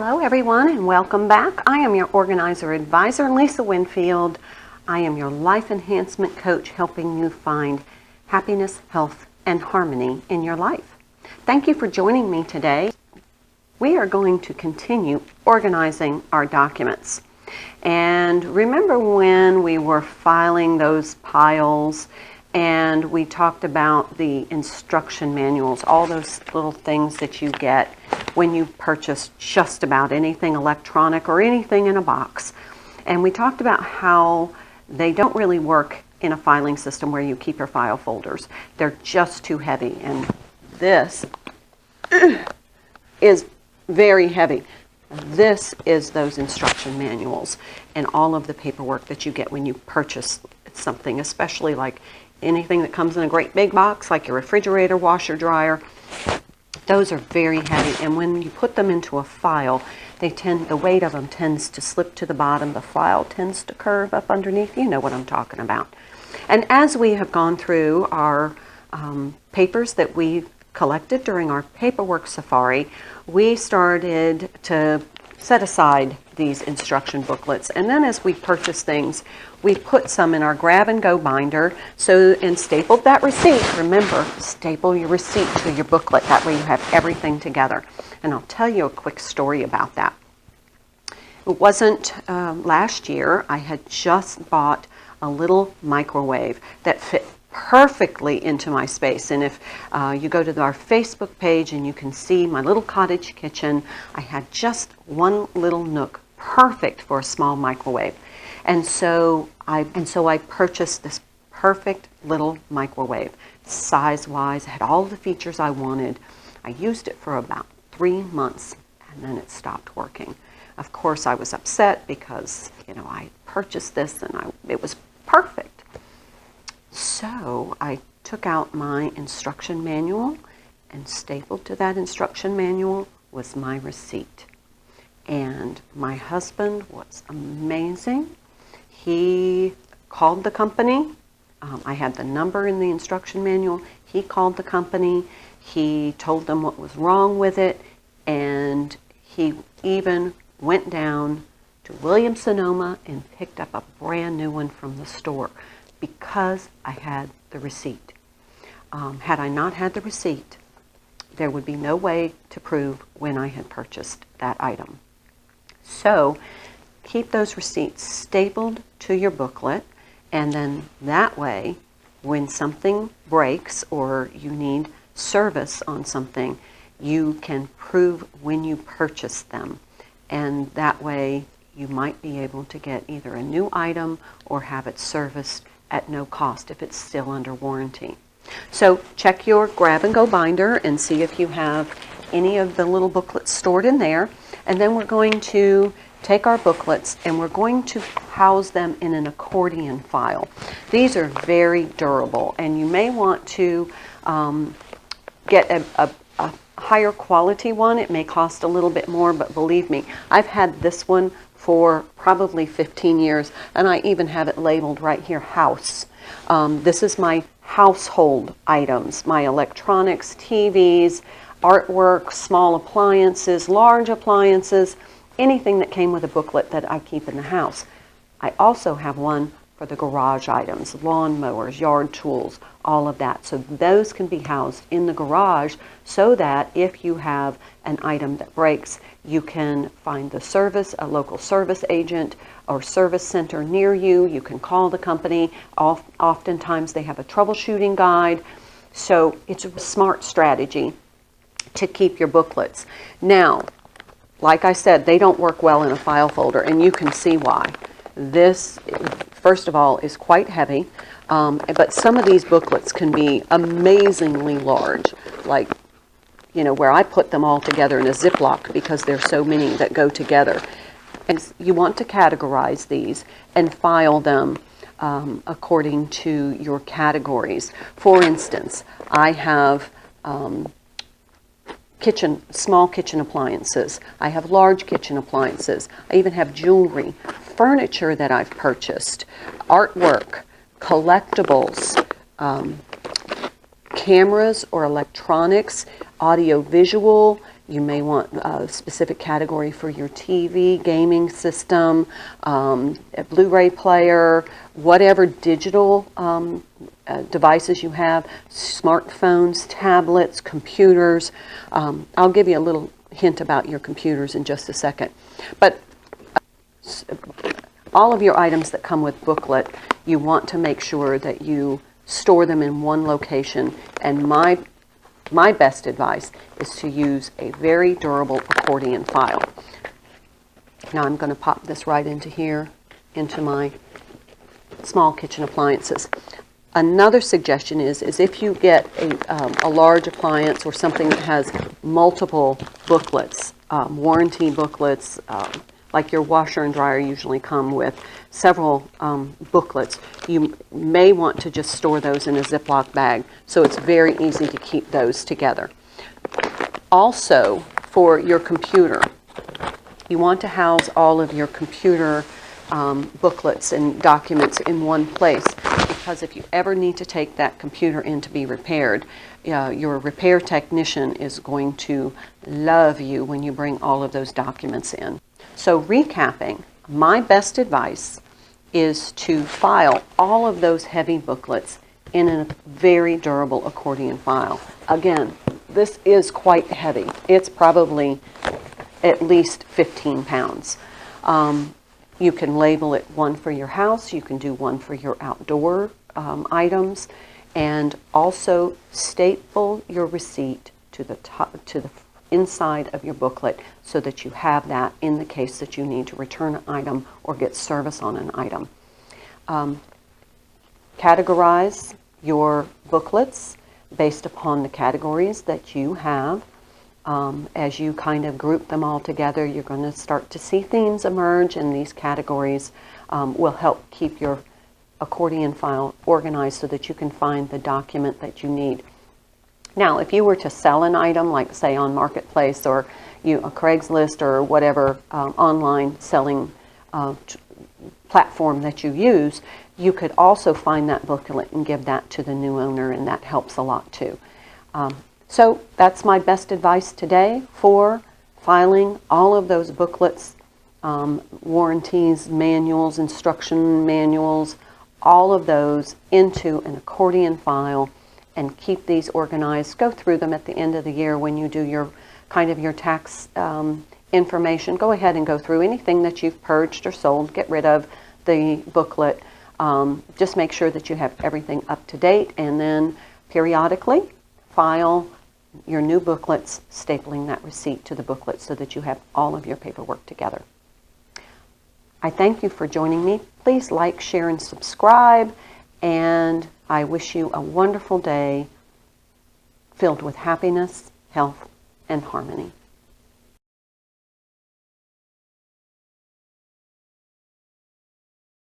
Hello everyone and welcome back. I am your organizer advisor, Lisa Winfield. I am your life enhancement coach helping you find happiness, health, and harmony in your life. Thank you for joining me today. We are going to continue organizing our documents. And remember when we were filing those piles and we talked about the instruction manuals, all those little things that you get when you purchase just about anything electronic or anything in a box. And we talked about how they don't really work in a filing system where you keep your file folders. They're just too heavy. And this is very heavy. This is those instruction manuals and all of the paperwork that you get when you purchase something, especially like anything that comes in a great big box, like your refrigerator, washer, dryer. Those are very heavy, and when you put them into a file, the weight of them tends to slip to the bottom. The file tends to curve up underneath. You know what I'm talking about. And as we have gone through our papers that we collected during our paperwork safari, we started to set aside these instruction booklets. And then as we purchase things, we put some in our grab-and-go binder and stapled that receipt. Remember, staple your receipt to your booklet. That way you have everything together. And I'll tell you a quick story about that. It wasn't last year. I had just bought a little microwave that fit perfectly into my space. And if you go to our Facebook page and you can see my little cottage kitchen, I had just one little nook, perfect for a small microwave. And so I purchased this perfect little microwave, size-wise, had all the features I wanted. I used it for about 3 months, and then it stopped working. Of course, I was upset because, I purchased this and it was perfect. So I took out my instruction manual, and stapled to that instruction manual was my receipt. And my husband was amazing. He called the company. I had the number in the instruction manual. He called the company. He told them what was wrong with it, and he even went down to Williams-Sonoma and picked up a brand new one from the store because I had the receipt. Had I not had the receipt, there would be no way to prove when I had purchased that item. So keep those receipts stapled to your booklet, and then that way, when something breaks or you need service on something, you can prove when you purchased them. And that way, you might be able to get either a new item or have it serviced at no cost if it's still under warranty. So check your grab-and-go binder and see if you have any of the little booklets stored in there. And then we're going to take our booklets and we're going to house them in an accordion file. These are very durable, and you may want to get a higher quality one. It may cost a little bit more, but believe me, I've had this one for probably 15 years, and I even have it labeled right here, house. This is my household items, my electronics, TVs, artwork, small appliances, large appliances, anything that came with a booklet that I keep in the house. I also have one for the garage items, lawn mowers, yard tools, all of that. So those can be housed in the garage so that if you have an item that breaks, you can find a local service agent or service center near you. You can call the company. Oftentimes they have a troubleshooting guide. So it's a smart strategy to keep your booklets. Now, like I said, they don't work well in a file folder, and you can see why. This, first of all, is quite heavy, but some of these booklets can be amazingly large, like, where I put them all together in a Ziploc because there's so many that go together. And you want to categorize these and file them according to your categories. For instance, I have small kitchen appliances. I have large kitchen appliances. I even have jewelry, furniture that I've purchased, artwork, collectibles, cameras or electronics, audio visual, You may want a specific category for your TV, gaming system, a Blu-ray player, whatever digital devices you have, smartphones, tablets, computers. I'll give you a little hint about your computers in just a second. But all of your items that come with booklet, you want to make sure that you store them in one location. And my best advice is to use a very durable accordion file. Now I'm going to pop this right into here, into my small kitchen appliances. Another suggestion is if you get a large appliance or something that has multiple booklets, warranty booklets, like your washer and dryer usually come with several booklets, you may want to just store those in a Ziploc bag, so it's very easy to keep those together. Also, for your computer, you want to house all of your computer booklets and documents in one place, because if you ever need to take that computer in to be repaired, your repair technician is going to love you when you bring all of those documents in. So recapping, my best advice is to file all of those heavy booklets in a very durable accordion file. Again, this is quite heavy. It's probably at least 15 pounds. You can label it one for your house, you can do one for your outdoor items, and also staple your receipt to the top, to the inside of your booklet, so that you have that in the case that you need to return an item or get service on an item. Categorize your booklets based upon the categories that you have. As you kind of group them all together, you're going to start to see themes emerge, and these categories will help keep your accordion file organized so that you can find the document that you need. Now, if you were to sell an item, like say on Marketplace or a Craigslist or whatever online selling platform that you use, you could also find that booklet and give that to the new owner, and that helps a lot too. So that's my best advice today for filing all of those booklets, warranties, manuals, instruction manuals, all of those into an accordion file, and keep these organized. Go through them at the end of the year when you do your kind of your tax information. Go ahead and go through anything that you've purged or sold. Get rid of the booklet. Just make sure that you have everything up to date, and then periodically file your new booklets, stapling that receipt to the booklet so that you have all of your paperwork together. I thank you for joining me. Please like, share, and subscribe, and I wish you a wonderful day filled with happiness, health, and harmony.